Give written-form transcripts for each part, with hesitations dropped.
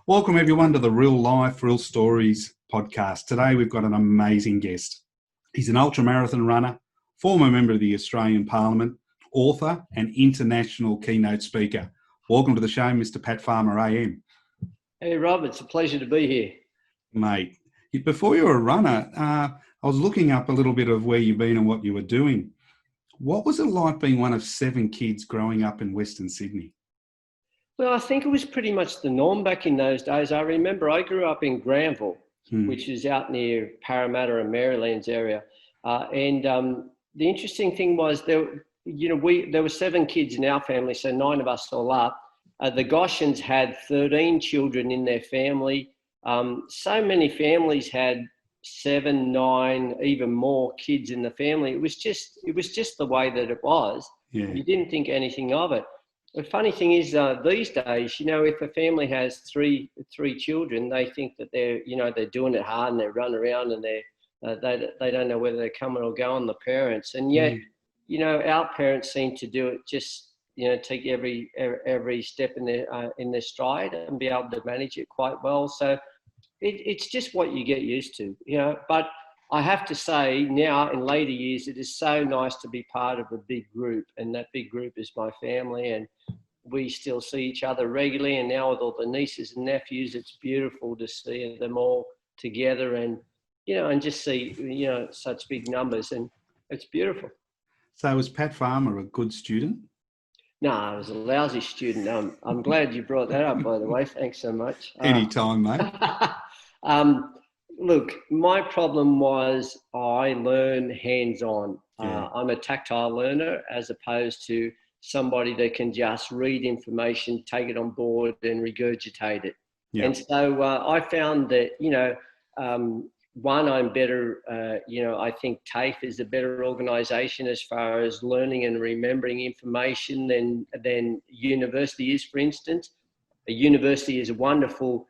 Welcome everyone to the Real Life, Real Stories podcast. Today we've got an amazing guest. He's an ultramarathon runner, former member of the Australian Parliament, author and international keynote speaker. Welcome to the show, Mr. Pat Farmer AM. Hey Rob, it's a pleasure to be here. Mate, before you were a runner, I was looking up a little bit of where you've been and what you were doing. What was it like being one of 7 kids growing up in Western Sydney? Well, I think it was pretty much the norm back in those days. I remember I grew up in Granville, which is out near Parramatta and Maryland's area. The interesting thing was there were 7 kids in our family, so 9 of us all up. The Goshens had 13 children in their family. So many families had 7, 9, even more kids in the family. It was just the way that it was. Yeah. You didn't think anything of it. The funny thing is, these days, if a family has three children, they think that they're doing it hard and they run around and they don't know whether they're coming or going, the parents. And yet, our parents seem to do it just, take every step in their stride and be able to manage it quite well. So it's just what you get used to, But I have to say now in later years, it is so nice to be part of a big group, and that big group is my family, and we still see each other regularly. And now with all the nieces and nephews, it's beautiful to see them all together and just see, such big numbers, and it's beautiful. So was Pat Farmer a good student? No, I was a lousy student. I'm glad you brought that up, by the way. Thanks so much. Anytime, mate. Look, my problem was I learn hands-on. Yeah. I'm a tactile learner as opposed to somebody that can just read information, take it on board and regurgitate it. Yeah. And so I found that, one, I'm better, I think TAFE is a better organisation as far as learning and remembering information than university is, for instance. A university is a wonderful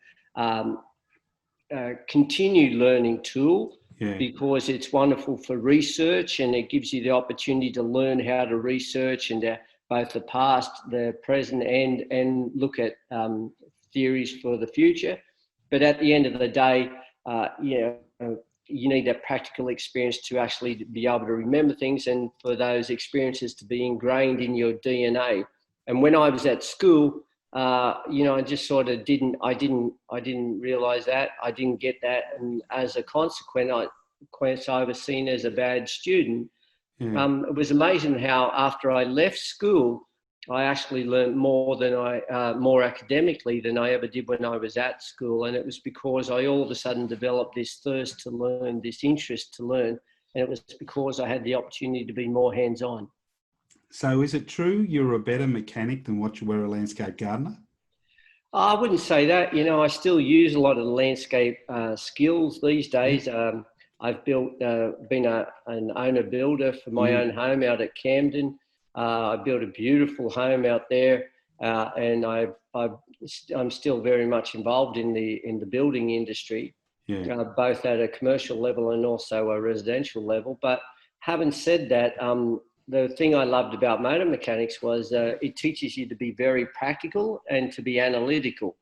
continued learning tool, because it's wonderful for research, and it gives you the opportunity to learn how to research and both the past, the present, and look at theories for the future. But at the end of the day, you need that practical experience to actually be able to remember things, and for those experiences to be ingrained in your DNA. And when I was at school, I just sort of didn't realize that. I didn't get that. And as a consequence, I was seen as a bad student. It was amazing how after I left school, I actually learned more academically than I ever did when I was at school. And it was because I all of a sudden developed this thirst to learn, this interest to learn. And it was because I had the opportunity to be more hands-on. So is it true you're a better mechanic than what you were a landscape gardener? I wouldn't say that. I still use a lot of the landscape skills these days. I've been an owner builder for my own home out at Camden. I built a beautiful home out there, and I'm still very much involved in the building industry, both at a commercial level and also a residential level. But having said that, the thing I loved about motor mechanics was it teaches you to be very practical and to be analytical.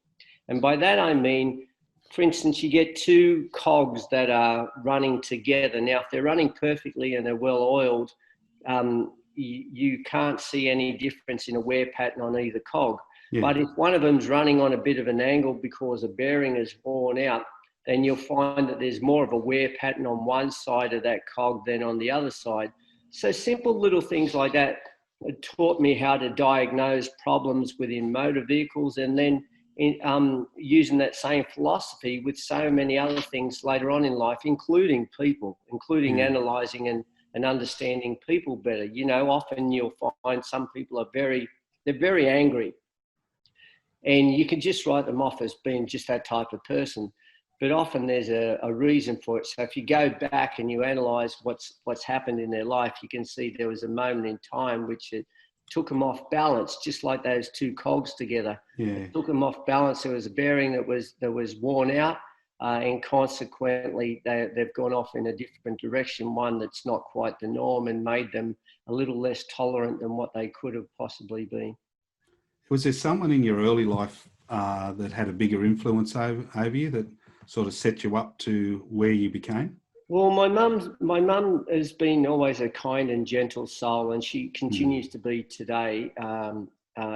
And by that I mean, for instance, you get 2 cogs that are running together. Now, if they're running perfectly and they're well oiled, you can't see any difference in a wear pattern on either cog. But if one of them's running on a bit of an angle because a bearing is worn out, then you'll find that there's more of a wear pattern on one side of that cog than on the other side. So simple little things like that taught me how to diagnose problems within motor vehicles, and then using that same philosophy with so many other things later on in life, including people, analysing and understanding people better. Often you'll find some people they're very angry, and you can just write them off as being just that type of person. But often there's a reason for it. So if you go back and you analyse what's happened in their life, you can see there was a moment in time which it took them off balance, just like those 2 cogs together. It took them off balance. There was a bearing that was worn out, and consequently they've gone off in a different direction, one that's not quite the norm, and made them a little less tolerant than what they could have possibly been. Was there someone in your early life that had a bigger influence over you, that sort of set you up to where you became? Well, my mum has been always a kind and gentle soul, and she continues to be today.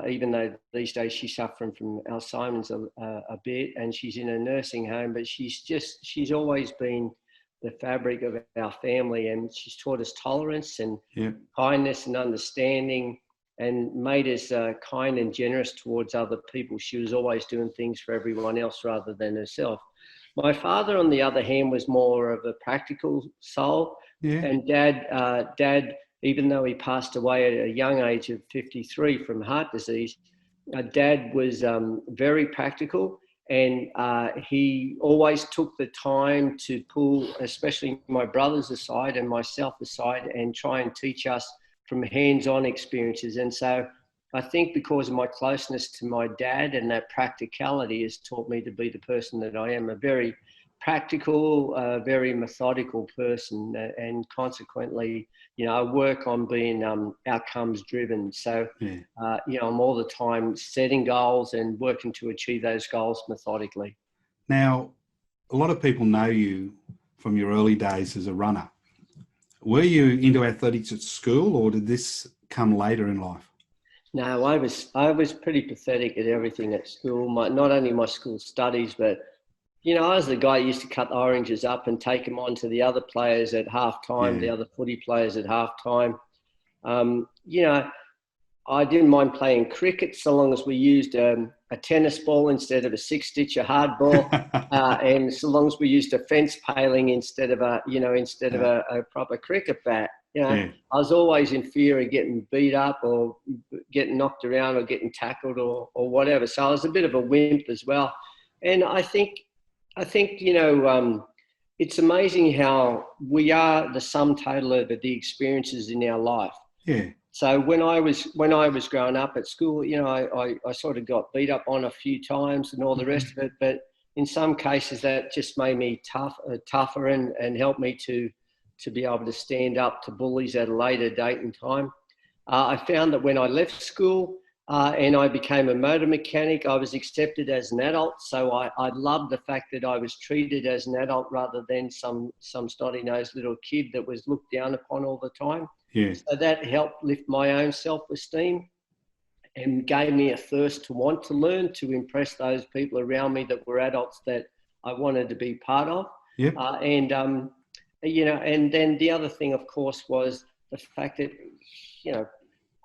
Even though these days she's suffering from Alzheimer's a bit, and she's in a nursing home, but she's always been the fabric of our family, and she's taught us tolerance and kindness and understanding, and made us kind and generous towards other people. She was always doing things for everyone else rather than herself. My father, on the other hand, was more of a practical soul. And Dad, even though he passed away at a young age of 53 from heart disease, Dad was very practical, and he always took the time to pull, especially my brothers aside and myself aside, and try and teach us from hands-on experiences. And so I think because of my closeness to my dad, and that practicality has taught me to be the person that I am, a very practical, very methodical person. And consequently, I work on being outcomes driven. So, I'm all the time setting goals and working to achieve those goals methodically. Now, a lot of people know you from your early days as a runner. Were you into athletics at school, or did this come later in life? No, I was pretty pathetic at everything at school. Not only my school studies, but I was the guy who used to cut the oranges up and take them on to the other players at half time, the other footy players at half time. I didn't mind playing cricket so long as we used a tennis ball instead of a 6-stitch, a hard ball, and so long as we used a fence paling instead of a proper cricket bat. I was always in fear of getting beat up or getting knocked around or getting tackled or whatever. So I was a bit of a wimp as well. And I think it's amazing how we are the sum total of the experiences in our life. Yeah. So when I was growing up at school, I sort of got beat up on a few times and all the rest of it. But in some cases, that just made me tougher and helped me to be able to stand up to bullies at a later date and time. I found that when I left school and I became a motor mechanic, I was accepted as an adult. So I loved the fact that I was treated as an adult rather than some snotty-nosed little kid that was looked down upon all the time. Yeah. So that helped lift my own self-esteem and gave me a thirst to want to learn, to impress those people around me that were adults that I wanted to be part of. Yep. And then the other thing, of course, was the fact that,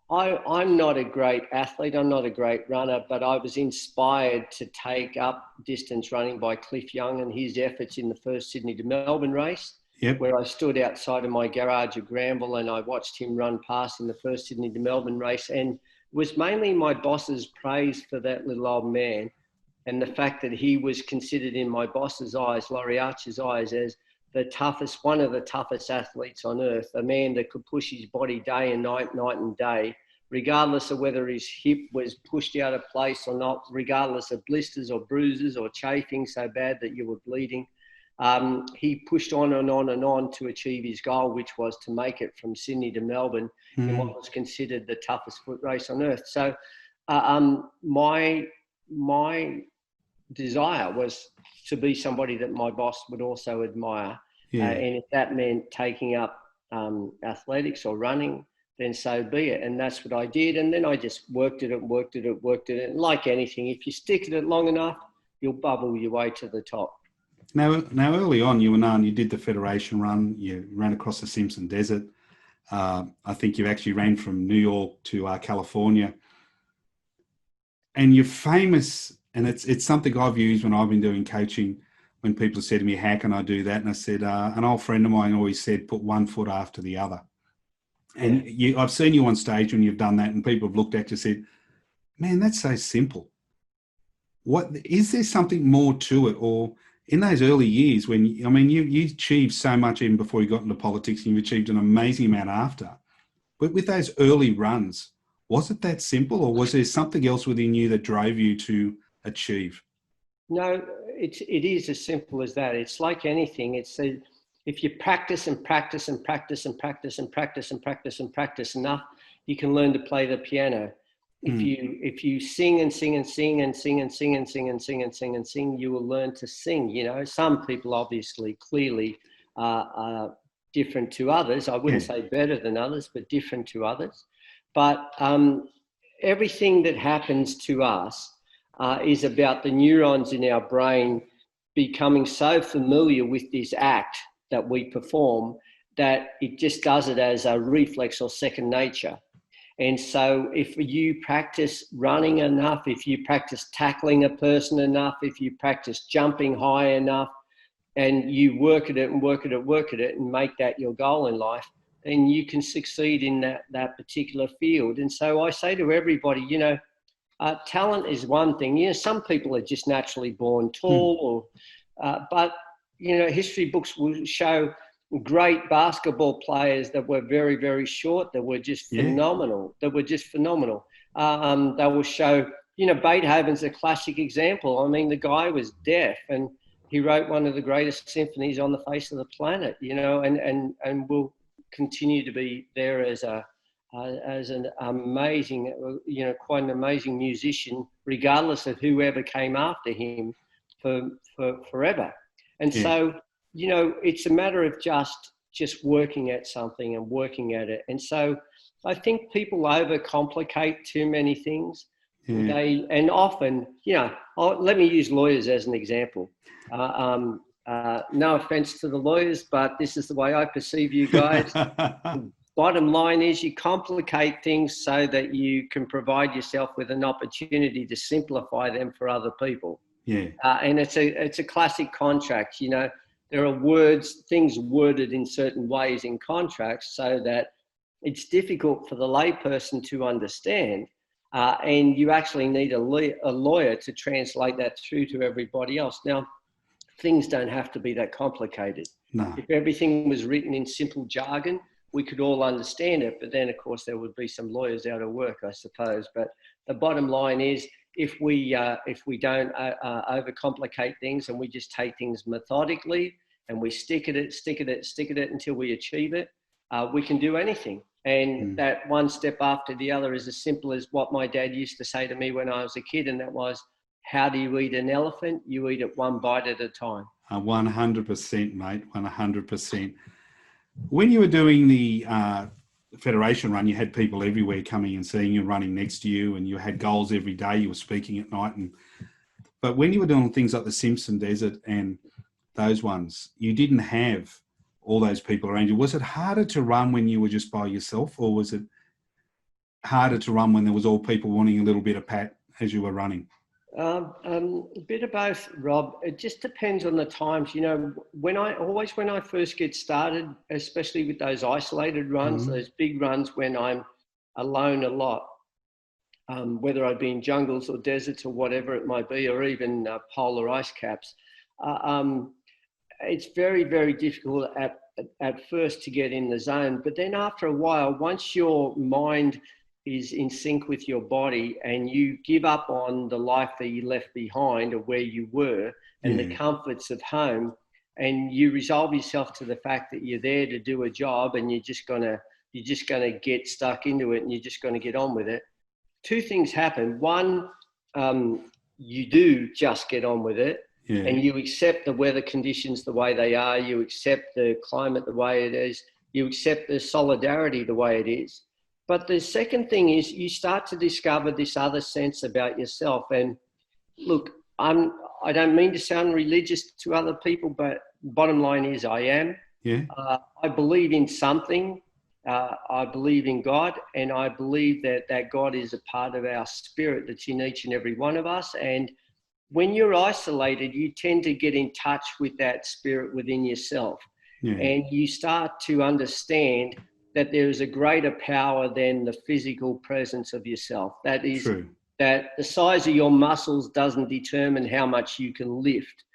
I'm not a great athlete. I'm not a great runner, but I was inspired to take up distance running by Cliff Young and his efforts in the first Sydney to Melbourne race, where I stood outside of my garage at Granville and I watched him run past in the first Sydney to Melbourne race. And it was mainly my boss's praise for that little old man, and the fact that he was considered in my boss's eyes, Laurie Archer's eyes, as one of the toughest athletes on earth, a man that could push his body day and night and day, regardless of whether his hip was pushed out of place or not, regardless of blisters or bruises or chafing so bad that you were bleeding. He pushed on and on and on to achieve his goal, which was to make it from Sydney to Melbourne in what was considered the toughest foot race on earth. So my desire was to be somebody that my boss would also admire. And if that meant taking up athletics or running, then so be it. And that's what I did. And then I just worked at it. And like anything, if you stick at it long enough, you'll bubble your way to the top. Now, early on, you were known, you did the Federation run, you ran across the Simpson Desert. I think you actually ran from New York to California. And you're famous, and it's something I've used when I've been doing coaching, when people said to me, how can I do that? And I said, an old friend of mine always said, put one foot after the other. And I've seen you on stage when you've done that, and people have looked at you and said, man, that's so simple. What is there something more to it? Or in those early years when, you achieved so much even before you got into politics, and you've achieved an amazing amount after. But with those early runs, was it that simple, or was there something else within you that drove you to achieve? No, it is as simple as that. It's like anything. If you practice and practice enough, you can learn to play the piano. If you sing and sing and sing and sing and sing and sing and sing and sing and sing, you will learn to sing. You know, some people obviously clearly are different to others. I wouldn't say better than others, but different to others. But everything that happens to us is about the neurons in our brain becoming so familiar with this act that we perform that it just does it as a reflex or second nature. And so if you practice running enough, if you practice tackling a person enough, if you practice jumping high enough, and you work at it and work at it, work at it, and make that your goal in life, then you can succeed in that particular field. And so I say to everybody, you know, talent is one thing. You know, some people are just naturally born tall, but, you know, history books will show great basketball players that were very, very short, that were just phenomenal, They will show, you know, Beethoven's a classic example. I mean, the guy was deaf and he wrote one of the greatest symphonies on the face of the planet, you know, and will continue to be there as an amazing, you know, quite an amazing musician, regardless of whoever came after him for forever. And so, you know, it's a matter of just working at something and working at it. And so I think people overcomplicate too many things. And often, you know, let me use lawyers as an example. No offense to the lawyers, but this is the way I perceive you guys. Bottom line is you complicate things so that you can provide yourself with an opportunity to simplify them for other people. And it's a classic contract, you know. There are things worded in certain ways in contracts so that it's difficult for the layperson to understand. And you actually need a lawyer to translate that through to everybody else. Now, things don't have to be that complicated. No. If everything was written in simple jargon, we could all understand it. But then, of course, there would be some lawyers out of work, I suppose. But the bottom line is, if we don't overcomplicate things and we just take things methodically and we stick at it until we achieve it, we can do anything. And that one step after the other is as simple as what my dad used to say to me when I was a kid, and that was, how do you eat an elephant? You eat it one bite at a time. 100%, mate, 100%. When you were doing the Federation run, you had people everywhere coming and seeing you, running next to you, and you had goals every day. You were speaking at night. But when you were doing things like the Simpson Desert and those ones, you didn't have all those people around you. Was it harder to run when you were just by yourself, or was it harder to run when there was all people wanting a little bit of pat as you were running? A bit of both, Rob. It just depends on the times. You know, when I first get started, especially with those isolated runs, those big runs when I'm alone a lot, whether I be in jungles or deserts or whatever it might be, or even polar ice caps, it's very, very difficult at first to get in the zone. But then after a while, once your mind is in sync with your body and you give up on the life that you left behind or where you were and the comforts of home, and you resolve yourself to the fact that you're there to do a job and you're just gonna get stuck into it and you're just gonna get on with it, two things happen. One, you do just get on with it. And you accept the weather conditions the way they are, you accept the climate the way it is, you accept the solidarity the way it is. But the second thing is you start to discover this other sense about yourself. And look, I don't mean to sound religious to other people, but bottom line is I am. I believe in something. I believe in God, and I believe that God is a part of our spirit that's in each and every one of us. And when you're isolated, you tend to get in touch with that spirit within yourself. And you start to understand that there is a greater power than the physical presence of yourself. That is, that the size of your muscles doesn't determine how much you can lift.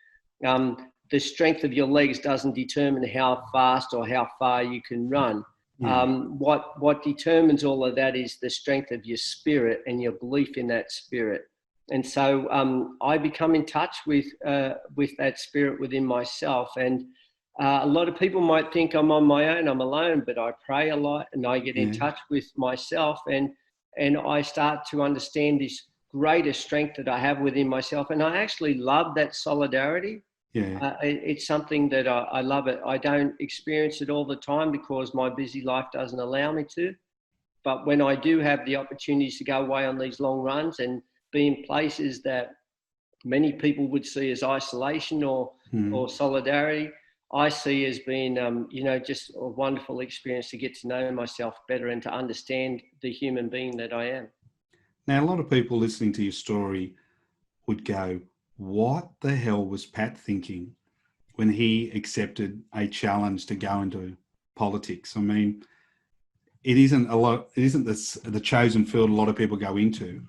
The strength of your legs doesn't determine how fast or how far you can run. What determines all of that is the strength of your spirit and your belief in that spirit. And so I become in touch with that spirit within myself. And a lot of people might think I'm on my own, I'm alone, but I pray a lot and I get in touch with myself. and I start to understand this greater strength that I have within myself. And I actually love that solidarity. Yeah. It's something that I love it. I don't experience it all the time because my busy life doesn't allow me to. But when I do have the opportunities to go away on these long runs and be in places that many people would see as isolation or solidarity, I see as being, just a wonderful experience to get to know myself better and to understand the human being that I am. Now, a lot of people listening to your story would go, what the hell was Pat thinking when he accepted a challenge to go into politics? I mean, it isn't the chosen field a lot of people go into.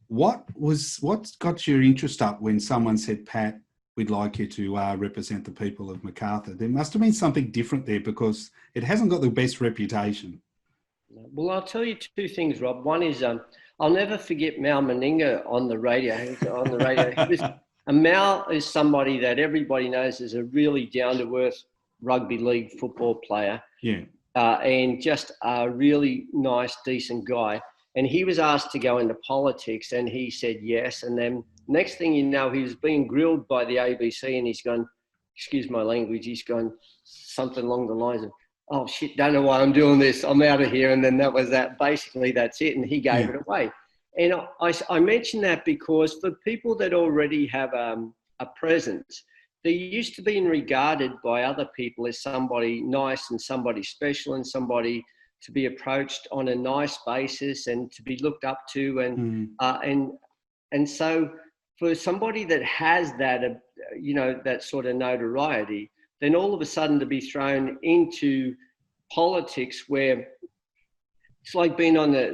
What got your interest up when someone said, Pat, we'd like you to represent the people of Macarthur? There must have been something different there, because it hasn't got the best reputation. Well, I'll tell you two things, Rob. One is I'll never forget Mal Meninga on the radio. And Mal is somebody that everybody knows is a really down-to-earth rugby league football player. Yeah. And just a really nice, decent guy. And he was asked to go into politics, and he said yes. And then next thing you know, he was being grilled by the ABC, and he's gone, excuse my language, he's gone something along the lines of, oh shit, don't know why I'm doing this, I'm out of here. And then that was that. Basically, that's it. And he gave it away. And I mention that because for people that already have a presence, they're used to being regarded by other people as somebody nice and somebody special and somebody to be approached on a nice basis and to be looked up to. And so for somebody that has that, that sort of notoriety, then all of a sudden to be thrown into politics where it's like being on the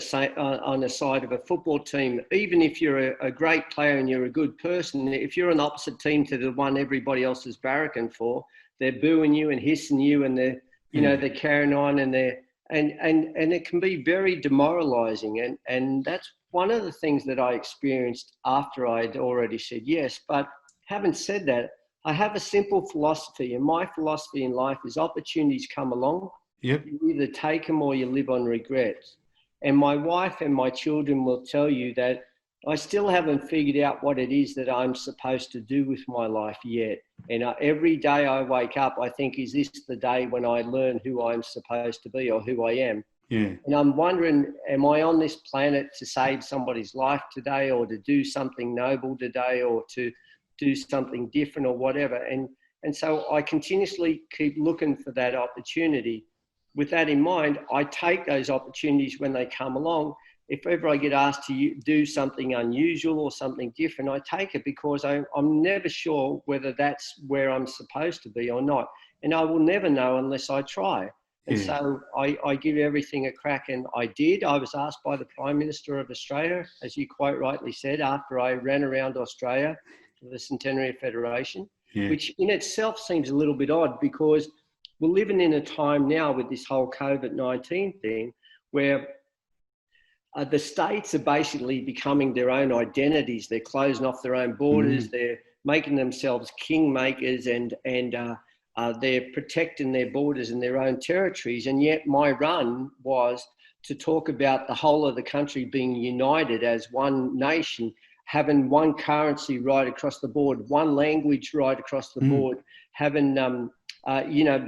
side of a football team. Even if you're a great player and you're a good person, if you're an opposite team to the one everybody else is barracking for, they're booing you and hissing you, and they're carrying on, and it can be very demoralizing. And that's one of the things that I experienced after I'd already said yes. But having said that, I have a simple philosophy, and my philosophy in life is opportunities come along. Yep. You either take them or you live on regrets. And my wife and my children will tell you that I still haven't figured out what it is that I'm supposed to do with my life yet. And every day I wake up, I think, is this the day when I learn who I'm supposed to be or who I am? Yeah. And I'm wondering, am I on this planet to save somebody's life today, or to do something noble today, or to do something different, or whatever? And so I continuously keep looking for that opportunity. With that in mind, I take those opportunities when they come along. If ever I get asked to do something unusual or something different, I take it, because I'm never sure whether that's where I'm supposed to be or not. And I will never know unless I try. And so I give everything a crack, and I did. I was asked by the Prime Minister of Australia, as you quite rightly said, after I ran around Australia for the Centenary Federation, which in itself seems a little bit odd, because we're living in a time now with this whole COVID-19 thing where the states are basically becoming their own identities. They're closing off their own borders. They're making themselves kingmakers, and they're protecting their borders and their own territories. And yet my run was to talk about the whole of the country being united as one nation, having one currency right across the board, one language right across the board, having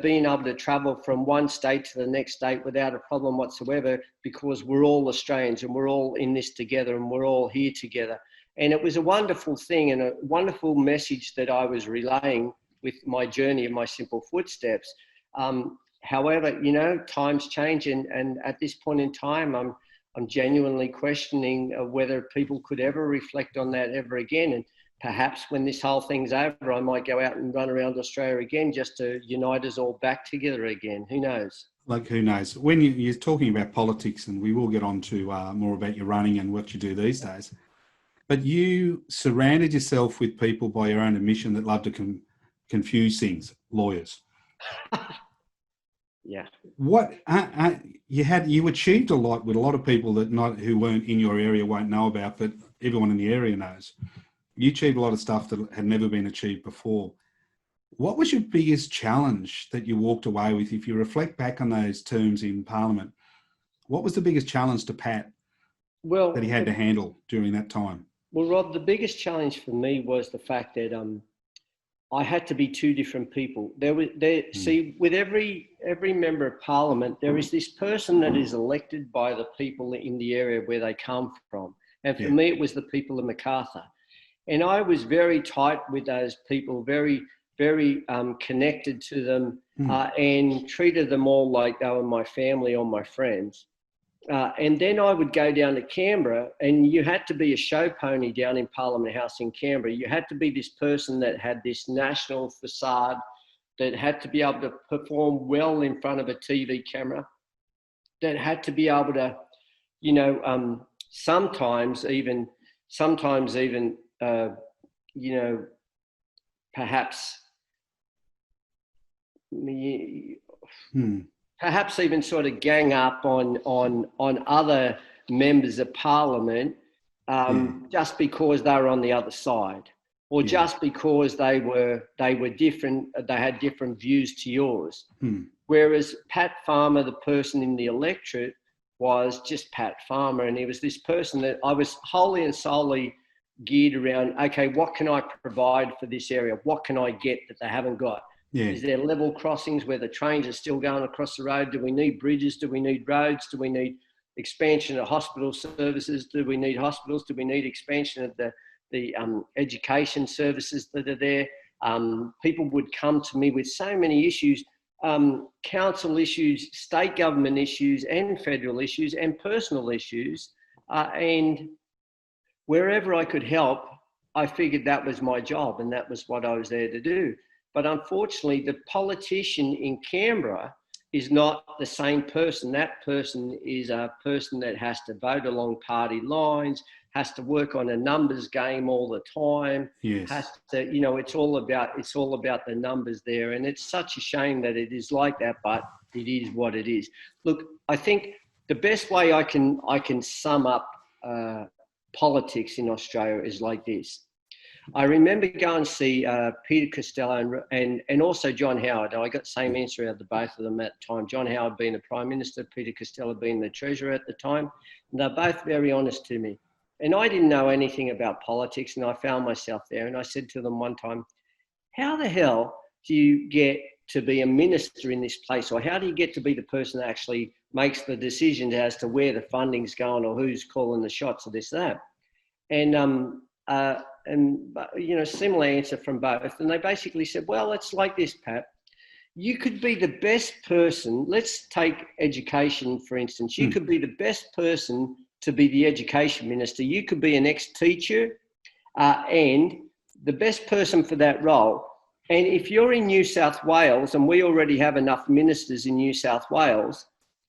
being able to travel from one state to the next state without a problem whatsoever, because we're all Australians and we're all in this together and we're all here together. And it was a wonderful thing and a wonderful message that I was relaying with my journey and my simple footsteps. However, times change, and at this point in time, I'm genuinely questioning whether people could ever reflect on that ever again. And perhaps when this whole thing's over, I might go out and run around Australia again just to unite us all back together again. Who knows? Like, who knows? When you're talking about politics, and we will get on to more about your running and what you do these days, but you surrounded yourself with people by your own admission that love to confuse things, lawyers. Yeah. What you achieved a lot with a lot of people who weren't in your area won't know about, but everyone in the area knows. You achieved a lot of stuff that had never been achieved before. What was your biggest challenge that you walked away with? If you reflect back on those terms in Parliament, What was the biggest challenge to Pat that he Well, had to handle during that time? well, Rod, the biggest challenge for me was the fact that I had to be two different people. See, with every member of parliament, there is this person that is elected by the people in the area where they come from. And for me, it was the people of Macarthur. And I was very tight with those people, very, very connected to them, and treated them all like they were my family or my friends. And then I would go down to Canberra, and you had to be a show pony down in Parliament House in Canberra. You had to be this person that had this national facade, that had to be able to perform well in front of a TV camera, that had to be able to, you know, sometimes even, you know, perhaps perhaps even sort of gang up on other members of parliament just because they were on the other side, or just because they were different, they had different views to yours. Whereas Pat Farmer, the person in the electorate, was just Pat Farmer, and he was this person that I was wholly and solely geared around. Okay, what can I provide for this area? What can I get that they haven't got? Is there level crossings where the trains are still going across the road? Do we need bridges? Do we need roads? Do we need expansion of hospital services? Do we need hospitals? Do we need expansion of the education services that are there? People would come to me with so many issues, council issues, state government issues, and federal issues, and personal issues. And wherever I could help, I figured that was my job, and that was what I was there to do. But unfortunately, the politician in Canberra is not the same person. That person is a person that has to vote along party lines, has to work on a numbers game all the time. Has to, you know, it's all about the numbers there. And it's such a shame that it is like that, but it is what it is. Look, I think the best way I can sum up politics in Australia is like this. I remember going to see Peter Costello and also John Howard. I got the same answer out of the both of them at the time. John Howard being the Prime Minister, Peter Costello being the Treasurer at the time. And they're both very honest to me. And I didn't know anything about politics, and I found myself there. And I said to them one time, how the hell do you get to be a minister in this place? Or how do you get to be the person that actually makes the decisions as to where the funding's going or who's calling the shots or this, that? And you know, similar answer from both. And they basically said, well, it's like this, Pat. You could be the best person. Let's take education, for instance. You could be the best person to be the education minister. You could be an ex-teacher and the best person for that role. And if you're in New South Wales, and we already have enough ministers in New South Wales,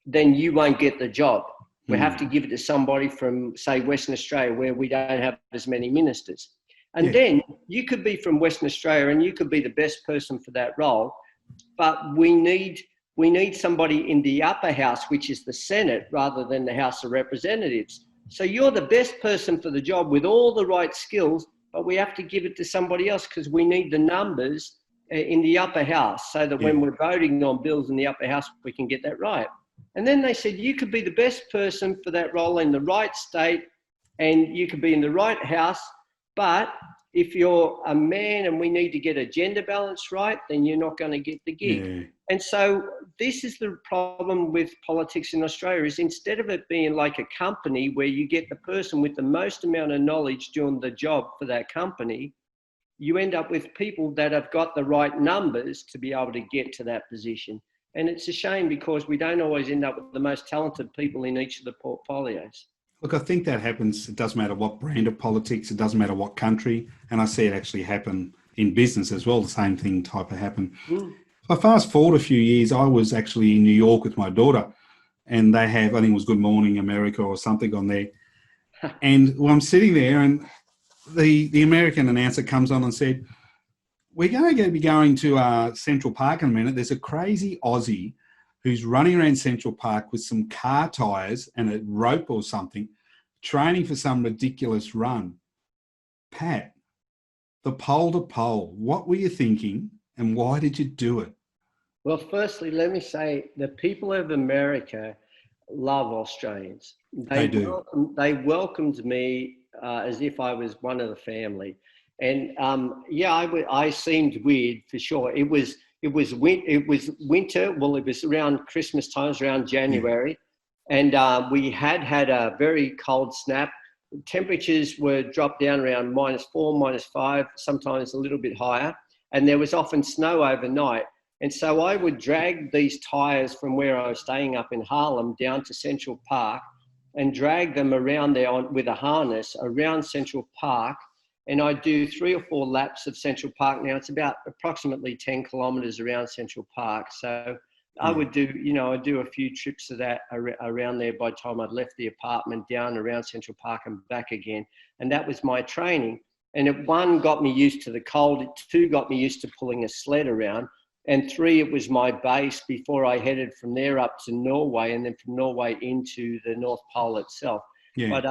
then you won't get the job. We have to give it to somebody from, say, Western Australia, where we don't have as many ministers. And then you could be from Western Australia and you could be the best person for that role. But we need somebody in the upper house, which is the Senate, rather than the House of Representatives. So you're the best person for the job with all the right skills, but we have to give it to somebody else because we need the numbers in the upper house so that when we're voting on bills in the upper house, we can get that right. And then they said, you could be the best person for that role in the right state and you could be in the right house. But if you're a man and we need to get a gender balance right, then you're not going to get the gig. And so this is the problem with politics in Australia, is instead of it being like a company where you get the person with the most amount of knowledge doing the job for that company, you end up with people that have got the right numbers to be able to get to that position. And it's a shame because we don't always end up with the most talented people in each of the portfolios. Look, I think that happens. It doesn't matter what brand of politics. It doesn't matter what country. And I see it actually happen in business as well. The same thing type of happen. If I fast forward a few years, I was actually in New York with my daughter and they have, I think it was Good Morning America or something on there. And I'm sitting there and the American announcer comes on and said, we're going to be going to Central Park in a minute. There's a crazy Aussie who's running around Central Park with some car tyres and a rope or something, training for some ridiculous run. Pat, the pole to pole, what were you thinking and why did you do it? Well, firstly, let me say the people of America love Australians. They do. They welcomed me as if I was one of the family. And yeah, I seemed weird for sure. It was winter. Well, it was around Christmas times, around Yeah. January, and we had a very cold snap. Temperatures were dropped down around -4, -5, sometimes a little bit higher, and there was often snow overnight. And so I would drag these tyres from where I was staying up in Harlem down to Central Park and drag them around there with a harness around Central Park. And I do 3 or 4 laps of Central Park. Now it's about approximately 10 kilometres around Central Park. So I would do, I'd do a few trips of that around there by the time I'd left the apartment, down around Central Park and back again. And that was my training. And it, 1, got me used to the cold. 2, got me used to pulling a sled around. And 3, it was my base before I headed from there up to Norway, and then from Norway into the North Pole itself. Yeah. But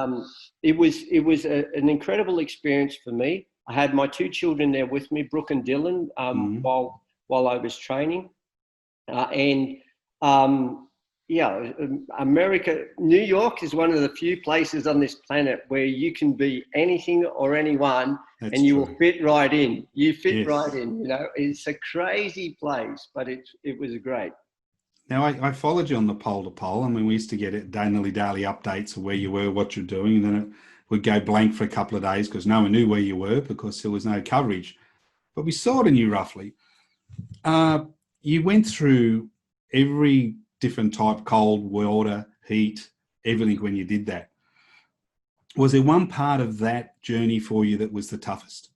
it was an incredible experience for me. I had my 2 children there with me, Brooke and Dylan, while I was training. Yeah, America, New York is one of the few places on this planet where you can be anything or anyone. That's and you true. will fit right in. You fit Yes. right in. It's a crazy place, but it was great. Now, I followed you on the pole to pole. I mean, we used to get it daily updates of where you were, what you're doing, and then it would go blank for a couple of days because no one knew where you were because there was no coverage. But we sort of knew roughly. You went through every different type, cold, water, heat, everything when you did that. Was there one part of that journey for you that was the toughest?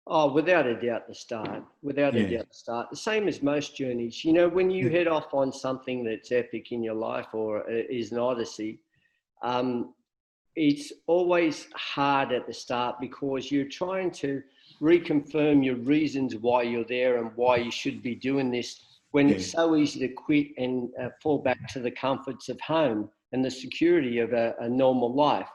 Oh, without a doubt, the start. Without a doubt, the start. The same as most journeys. When you head off on something that's epic in your life or is an odyssey, it's always hard at the start because you're trying to reconfirm your reasons why you're there and why you should be doing this, when it's so easy to quit and fall back to the comforts of home and the security of a normal life.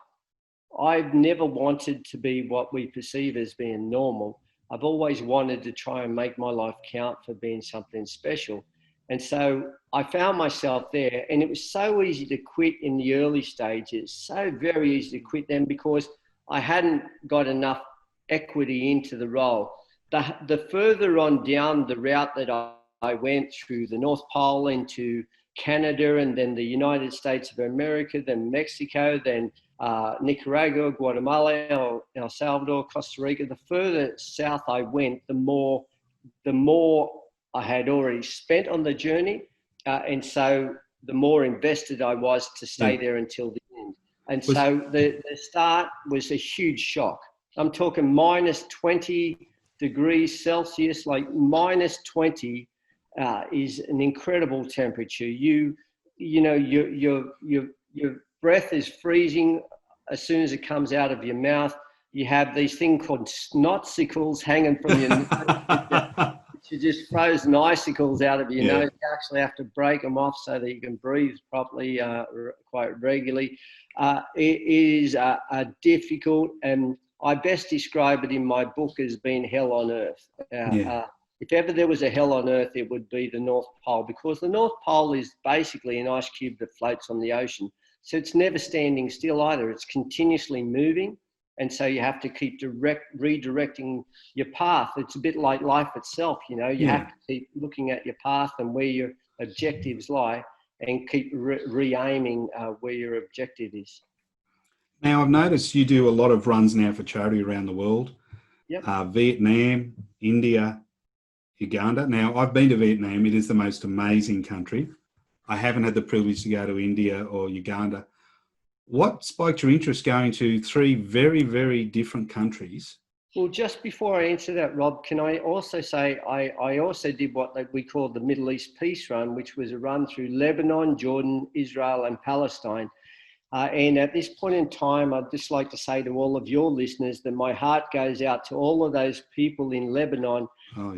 I've never wanted to be what we perceive as being normal. I've always wanted to try and make my life count for being something special. And so I found myself there, and it was so easy to quit in the early stages, so very easy to quit them because I hadn't got enough equity into the role. The further on down the route that I went through the North Pole into Canada, and then the United States of America, then Mexico, then Nicaragua, Guatemala, El Salvador, Costa Rica. The further south I went, the more I had already spent on the journey, and so the more invested I was to stay there until the end. And so the start was a huge shock. I'm talking -20 degrees Celsius, like -20 is an incredible temperature. Your breath is freezing as soon as it comes out of your mouth. You have these things called snotsicles hanging from your nose. You just frozen icicles out of your nose. You actually have to break them off so that you can breathe properly, quite regularly. It is difficult, and I best describe it in my book as being hell on earth. If ever there was a hell on earth, it would be the North Pole, because the North Pole is basically an ice cube that floats on the ocean. So it's never standing still either. It's continuously moving. And so you have to keep redirecting your path. It's a bit like life itself. You have to keep looking at your path and where your objectives lie, and keep re-aiming where your objective is. Now, I've noticed you do a lot of runs now for charity around the world. Vietnam, India, Uganda. Now, I've been to Vietnam. It is the most amazing country. I haven't had the privilege to go to India or Uganda. What spiked your interest going to 3 very, very different countries? Well, just before I answer that, Rob, can I also say I also did what we call the Middle East Peace Run, which was a run through Lebanon, Jordan, Israel, and Palestine. And at this point in time, I'd just like to say to all of your listeners that my heart goes out to all of those people in Lebanon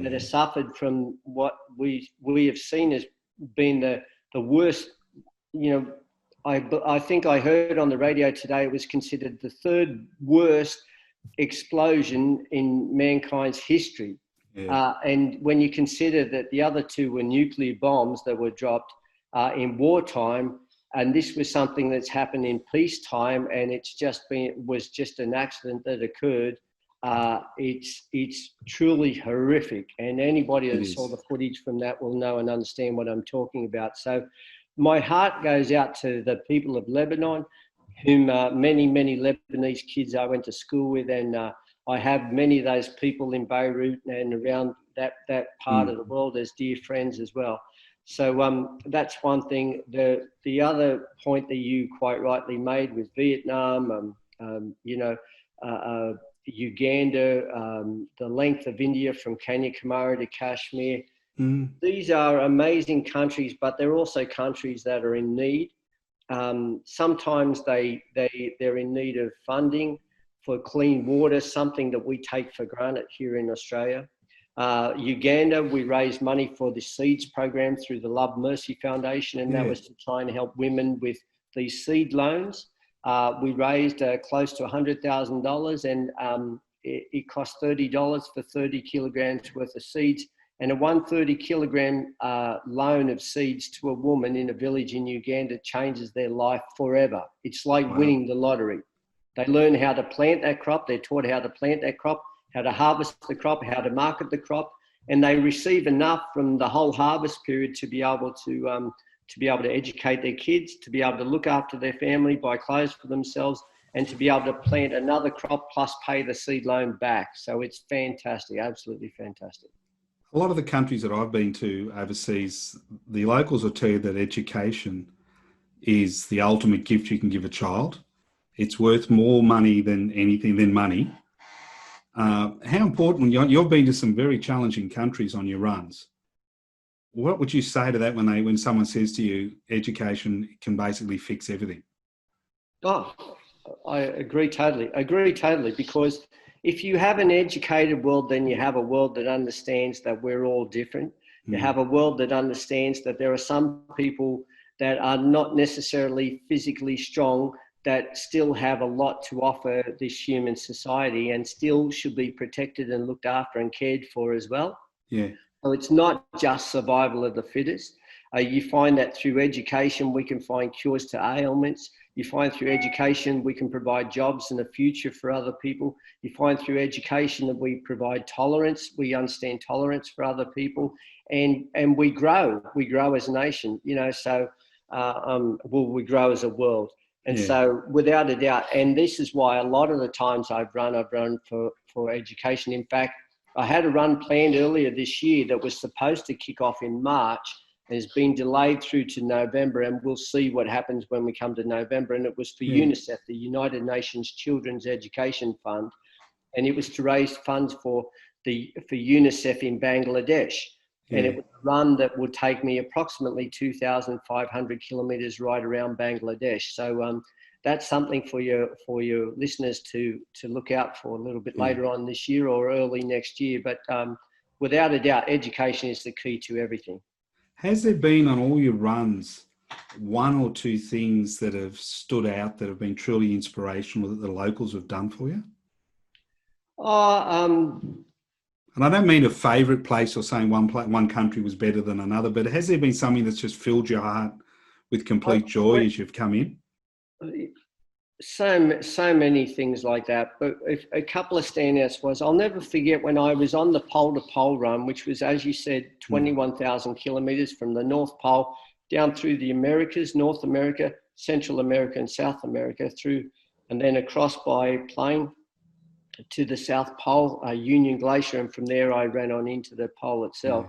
that have suffered from what we have seen as being the worst. I think I heard on the radio today it was considered the 3rd worst explosion in mankind's history. And when you consider that the other 2 were nuclear bombs that were dropped in wartime, and this was something that's happened in peacetime, and was just an accident that occurred. It's truly horrific, and anybody that saw the footage from that will know and understand what I'm talking about. So my heart goes out to the people of Lebanon, whom many Lebanese kids I went to school with, and I have many of those people in Beirut and around that part of the world as dear friends as well. So that's one thing. The other point that you quite rightly made with Vietnam, Uganda, the length of India from Kanyakumari to Kashmir. These are amazing countries, but they're also countries that are in need. Sometimes they're in need of funding for clean water, something that we take for granted here in Australia. Uganda, we raised money for the seeds program through the Love Mercy Foundation, and that was to try and help women with these seed loans. We raised close to $100,000, and it cost $30 for 30 kilograms worth of seeds. And a 130 kilogram loan of seeds to a woman in a village in Uganda changes their life forever. It's like winning the lottery. They learn how to plant that crop. They're taught how to plant that crop, how to harvest the crop, how to market the crop, and they receive enough from the whole harvest period to be able to educate their kids, to be able to look after their family, buy clothes for themselves, and to be able to plant another crop plus pay the seed loan back. So it's fantastic, absolutely fantastic. A lot of the countries that I've been to overseas, the locals will tell you that education is the ultimate gift you can give a child. It's worth more money than anything, than money. How important, you've been to some very challenging countries on your runs. What would you say to that when someone says to you, education can basically fix everything? Oh, I agree totally, because if you have an educated world, then you have a world that understands that we're all different. You have a world that understands that there are some people that are not necessarily physically strong that still have a lot to offer this human society and still should be protected and looked after and cared for as well. Yeah. So it's not just survival of the fittest. You find that through education, we can find cures to ailments. You find through education, we can provide jobs and a future for other people. You find through education that we provide tolerance. We understand tolerance for other people, and we grow as a nation, we grow as a world. And so without a doubt, and this is why a lot of the times I've run for education. In fact, I had a run planned earlier this year that was supposed to kick off in March and has been delayed through to November, and we'll see what happens when we come to November. And it was for UNICEF, the United Nations Children's Education Fund, and it was to raise funds for UNICEF in Bangladesh. And it was a run that would take me approximately 2,500 kilometers right around Bangladesh. So that's something for your listeners to look out for a little bit later on this year or early next year. But without a doubt, education is the key to everything. Has there been on all your runs one or two things that have stood out that have been truly inspirational that the locals have done for you? And I don't mean a favourite place or saying one country was better than another, but has there been something that's just filled your heart with complete joy as you've come in? So many things like that, but a couple of standouts was, I'll never forget when I was on the pole to pole run, which was, as you said, 21,000 kilometers from the North Pole down through the Americas, North America, Central America and South America through, and then across by plane to the South Pole, Union Glacier, and from there I ran on into the pole itself.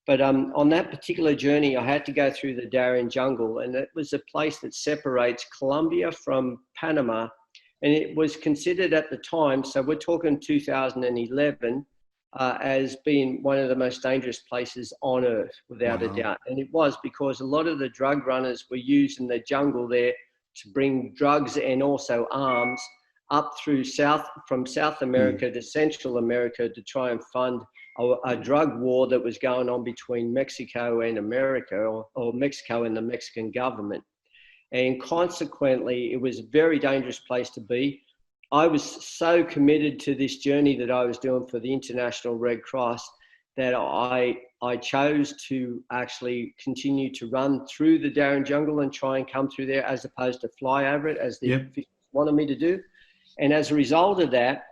But on that particular journey, I had to go through the Darien jungle, and it was a place that separates Colombia from Panama, and it was considered at the time, so we're talking 2011, as being one of the most dangerous places on earth, without a doubt. And it was because a lot of the drug runners were using the jungle there to bring drugs and also arms up through from South America to Central America to try and fund a drug war that was going on between Mexico and America, or Mexico and the Mexican government. And consequently, it was a very dangerous place to be. I was so committed to this journey that I was doing for the International Red Cross that I chose to actually continue to run through the Darren jungle and try and come through there, as opposed to fly over it as the officials wanted me to do. And as a result of that,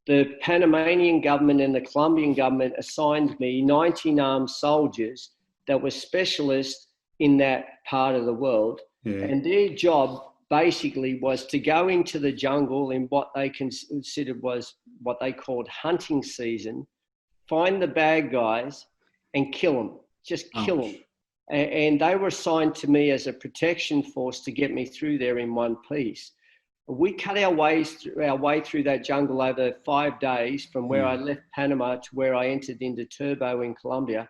the Panamanian government and the Colombian government assigned me 19 armed soldiers that were specialists in that part of the world. Yeah. And their job basically was to go into the jungle in what they considered was what they called hunting season, find the bad guys and kill them, just kill them. And they were assigned to me as a protection force to get me through there in one piece. We cut our way through that jungle over 5 days from where I left Panama to where I entered into Turbo in Colombia.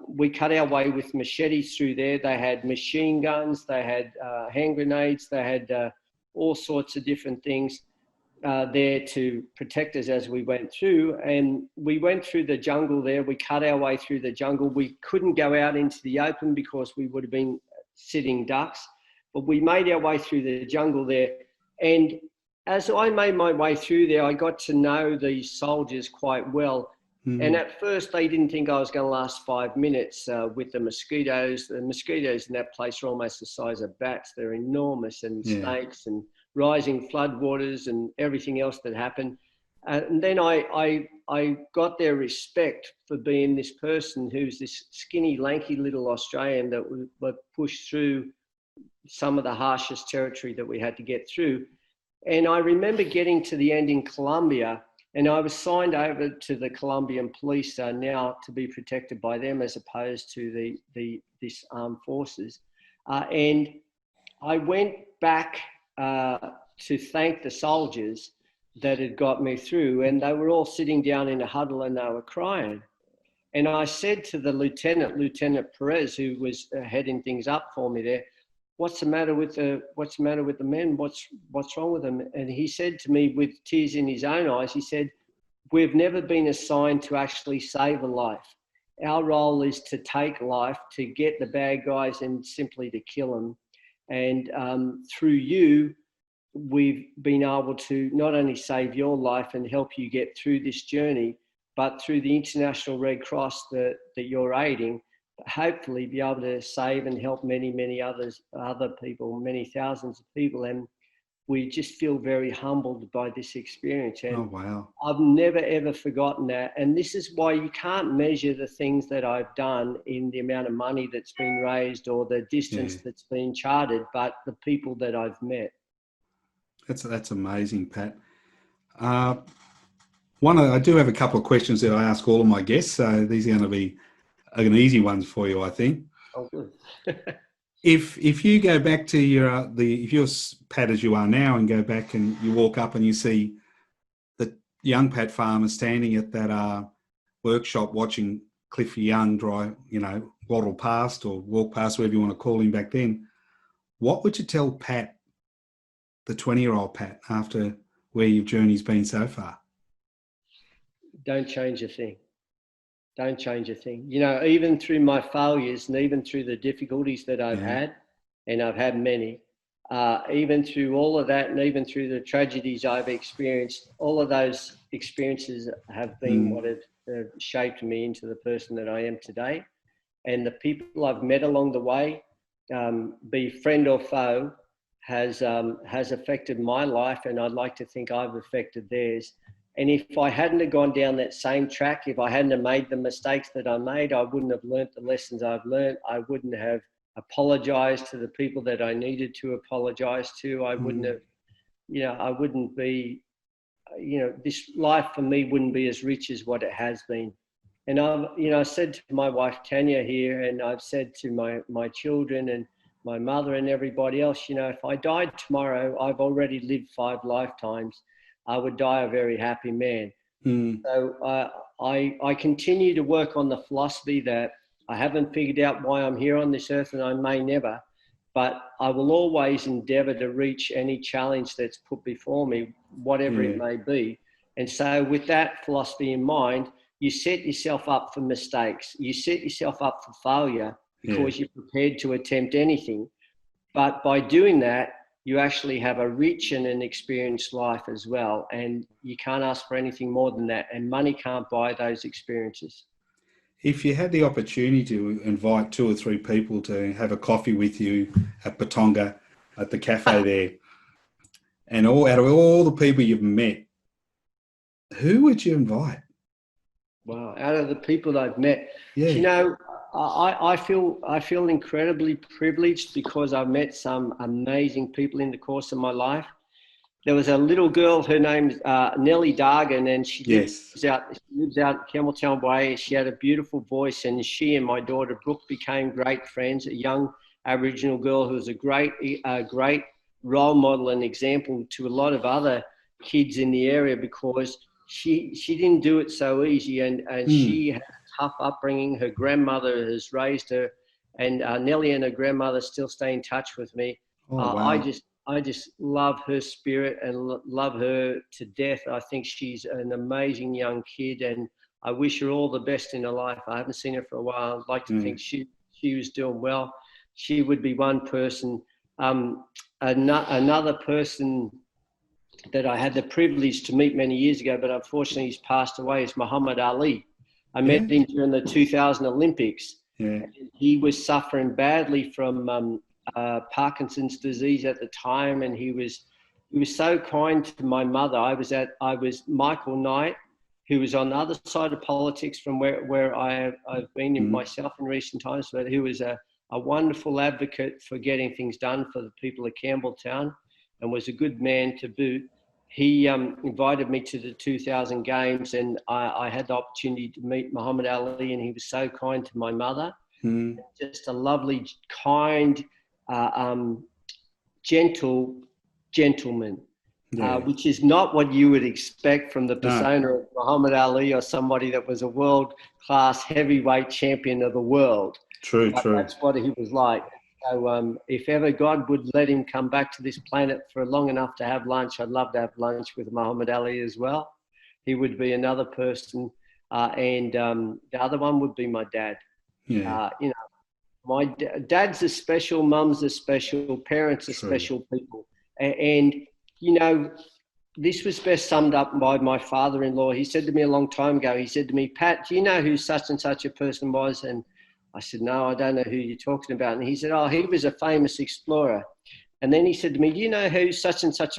We cut our way with machetes through there. They had machine guns, they had hand grenades, they had all sorts of different things there to protect us as we went through. And we went through the jungle there. We cut our way through the jungle. We couldn't go out into the open because we would have been sitting ducks. But we made our way through the jungle there. And as I made my way through there, I got to know these soldiers quite well. And at first, they didn't think I was going to last 5 minutes with the mosquitoes. The mosquitoes in that place are almost the size of bats. They're enormous, and snakes and rising floodwaters and everything else that happened. And then I got their respect for being this person who's this skinny, lanky little Australian that were pushed through some of the harshest territory that we had to get through. And I remember getting to the end in Colombia, and I was signed over to the Colombian police now to be protected by them as opposed to this armed forces. And I went back to thank the soldiers that had got me through, and they were all sitting down in a huddle and they were crying. And I said to the Lieutenant Perez, who was heading things up for me there, what's the matter with the men? What's wrong with them? And he said to me with tears in his own eyes, he said, we've never been assigned to actually save a life. Our role is to take life, to get the bad guys and simply to kill them. And through you, we've been able to not only save your life and help you get through this journey, but through the International Red Cross that you're aiding, hopefully be able to save and help many other people, many thousands of people. And we just feel very humbled by this experience. And oh, wow. I've never, ever forgotten that. And this is why you can't measure the things that I've done in the amount of money that's been raised or the distance that's been charted, but the people that I've met. That's amazing, Pat. I do have a couple of questions that I ask all of my guests, so these are going to be easy ones for you, I think. Oh, good. If you go back to if you're Pat as you are now and go back and you walk up and you see the young Pat Farmer standing at that workshop watching Cliffy Young waddle past or walk past, whatever you want to call him back then, what would you tell Pat, the 20-year-old Pat, after where your journey's been so far? Don't change a thing. Don't change a thing. You know, even through my failures and even through the difficulties that I've had, and I've had many, even through all of that and even through the tragedies I've experienced, all of those experiences have been what have shaped me into the person that I am today. And the people I've met along the way, be friend or foe, has affected my life, and I'd like to think I've affected theirs. And if I hadn't have gone down that same track, if I hadn't have made the mistakes that I made, I wouldn't have learnt the lessons I've learnt. I wouldn't have apologized to the people that I needed to apologize to. I wouldn't have, I wouldn't be, this life for me wouldn't be as rich as what it has been. And I said to my wife, Tanya, here, and I've said to my children and my mother and everybody else, if I died tomorrow, I've already lived 5 lifetimes. I would die a very happy man. So I continue to work on the philosophy that I haven't figured out why I'm here on this earth, and I may never, but I will always endeavor to reach any challenge that's put before me, whatever it may be. And so with that philosophy in mind, you set yourself up for mistakes. You set yourself up for failure because you're prepared to attempt anything. But by doing that, you actually have a rich and an experienced life as well. And you can't ask for anything more than that. And money can't buy those experiences. if you had the opportunity to invite 2 or 3 people to have a coffee with you at Patonga, at the cafe there, and out of all the people you've met, who would you invite? Wow, out of the people I've met, Yeah. you know, I feel incredibly privileged because I've met some amazing people in the course of my life. There was a little girl, her name's Nellie Dargan, and Yes. she lives out Campbelltown Way. She had a beautiful voice, and she and my daughter Brooke became great friends. A young Aboriginal girl who was a great role model and example to a lot of other kids in the area because she didn't do it so easy, and she had a tough upbringing. Her grandmother has raised her, and Nellie and her grandmother still stay in touch with me. Oh, I wow. just love her spirit and love her to death. I think she's an amazing young kid, and I wish her all the best in her life. I haven't seen her for a while. I'd like to think she was doing well. She would be one person. Another person that I had the privilege to meet many years ago, but unfortunately he's passed away, is Muhammad Ali. I Yeah. met him during the 2000 Olympics. Yeah. He was suffering badly from Parkinson's disease at the time, and he was so kind to my mother. I was Michael Knight, who was on the other side of politics from where I've been in myself in recent times, but who was a wonderful advocate for getting things done for the people of Campbelltown, and was a good man to boot. He invited me to the 2000 games, and I had the opportunity to meet Muhammad Ali, and he was so kind to my mother. Just a lovely, kind, gentle gentleman, Yeah. which is not what you would expect from the No. persona of Muhammad Ali or somebody that was a world-class heavyweight champion of the world. True, But true. that's what he was like. So if ever God would let him come back to this planet for long enough to have lunch, I'd love to have lunch with Muhammad Ali as well. He would be another person. And the other one would be my dad. Yeah. You know, my dad's a special, mum's a special, parents are True. special people. And, you know, this was best summed up by my father-in-law. He said to me a long time ago, he said to me, Pat, do you know who such and such a person was? And I said, no, I don't know who you're talking about. And he said, oh, he was a famous explorer. And then he said to me, do you know who such and such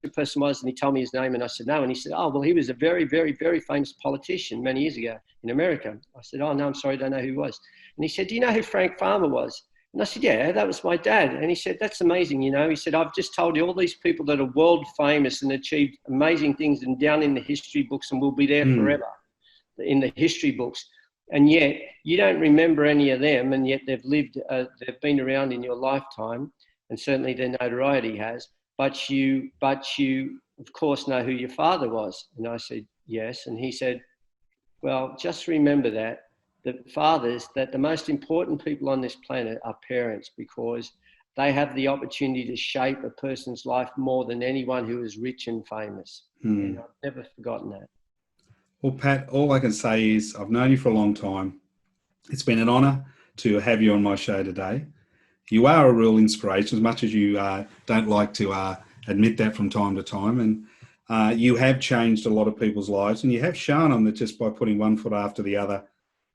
a person was? And he told me his name, and I said, no. And he said, oh, well, he was a very, very, very famous politician many years ago in America. I said, oh, no, I'm sorry, I don't know who he was. And he said, do you know who Frank Farmer was? And I said, yeah, that was my dad. And he said, that's amazing, you know. He said, I've just told you all these people that are world famous and achieved amazing things and down in the history books and will be there forever in the history books. And yet you don't remember any of them, and yet they've been around in your lifetime, and certainly their notoriety has. But you, of course, know who your father was. And I said, yes. And he said, well, just remember that the most important people on this planet are parents, because they have the opportunity to shape a person's life more than anyone who is rich and famous. And I've never forgotten that. Well, Pat, all I can say is I've known you for a long time. It's been an honour to have you on my show today. You are a real inspiration, as much as you don't like to admit that from time to time. And you have changed a lot of people's lives, and you have shown them that just by putting one foot after the other,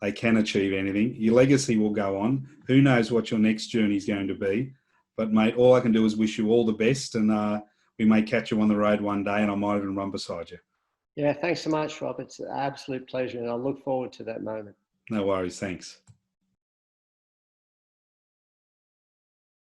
they can achieve anything. Your legacy will go on. Who knows what your next journey is going to be? But, mate, all I can do is wish you all the best, and we may catch you on the road one day, and I might even run beside you. Yeah, thanks so much, Rob. It's an absolute pleasure, and I look forward to that moment. No worries. Thanks.